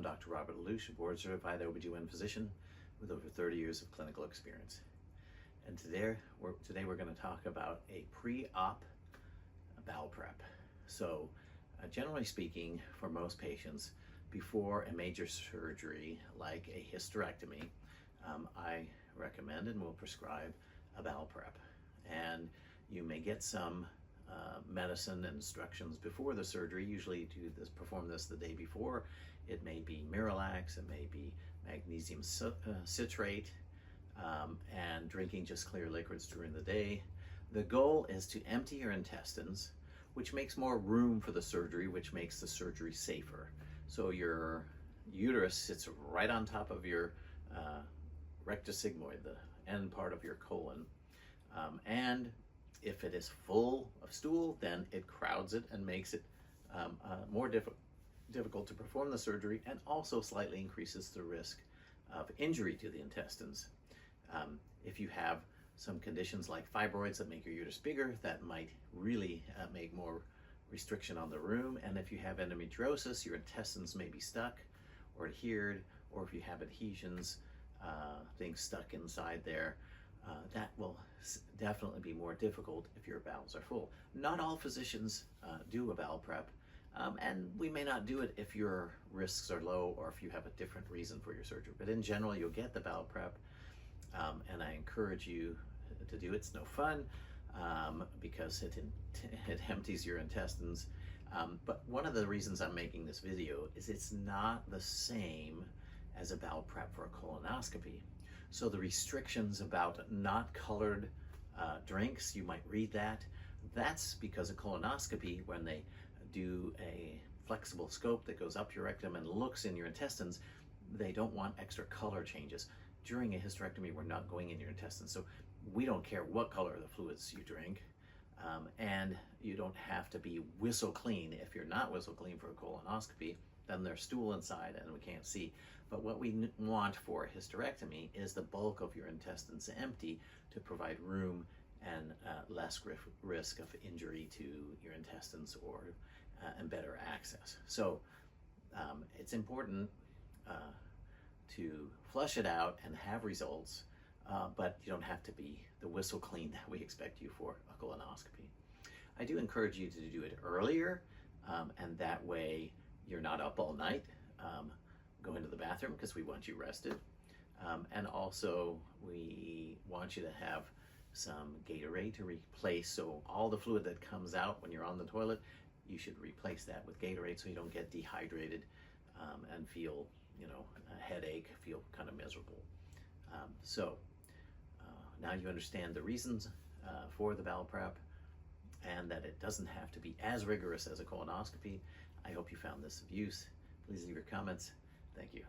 I'm Dr. Robert Lelouch, a board-certified OBGYN physician with over 30 years of clinical experience. And today we're going to talk about a pre-op bowel prep. So generally speaking, for most patients, before a major surgery like a hysterectomy, I recommend and will prescribe a bowel prep. And you may get some medicine and instructions before the surgery. Usually perform this the day before. It may be Miralax, it may be magnesium citrate, and drinking just clear liquids during the day. The goal is to empty your intestines, which makes more room for the surgery, which makes the surgery safer. So your uterus sits right on top of your rectus sigmoid, the end part of your colon, and if it is full of stool, then it crowds it and makes it more difficult to perform the surgery, and also slightly increases the risk of injury to the intestines. If you have some conditions like fibroids that make your uterus bigger, that might really make more restriction on the room. And if you have endometriosis, your intestines may be stuck or adhered, or if you have adhesions, things stuck inside there, that will definitely be more difficult if your bowels are full. Not all physicians do a bowel prep, and we may not do it if your risks are low or if you have a different reason for your surgery. But in general, you'll get the bowel prep, and I encourage you to do it. It's no fun because it empties your intestines. But one of the reasons I'm making this video is it's not the same as a bowel prep for a colonoscopy. So the restrictions about not colored drinks, you might read that. That's because a colonoscopy, when they do a flexible scope that goes up your rectum and looks in your intestines, they don't want extra color changes. During a hysterectomy, we're not going in your intestines, so we don't care what color of the fluids you drink, and you don't have to be whistle clean. If you're not whistle clean for a colonoscopy, then there's stool inside and we can't see. But what we want for a hysterectomy is the bulk of your intestines empty to provide room and less risk of injury to your intestines, or and better access. So it's important to flush it out and have results, but you don't have to be the whistle clean that we expect you for a colonoscopy. I do encourage you to do it earlier, and that way you're not up all night going to the bathroom, because we want you rested. And also we want you to have some Gatorade to replace. So all the fluid that comes out when you're on the toilet, you should replace that with Gatorade so you don't get dehydrated and feel, a headache, feel kind of miserable. So now you understand the reasons for the bowel prep, and that it doesn't have to be as rigorous as a colonoscopy. I hope you found this of use. Please leave your comments. Thank you.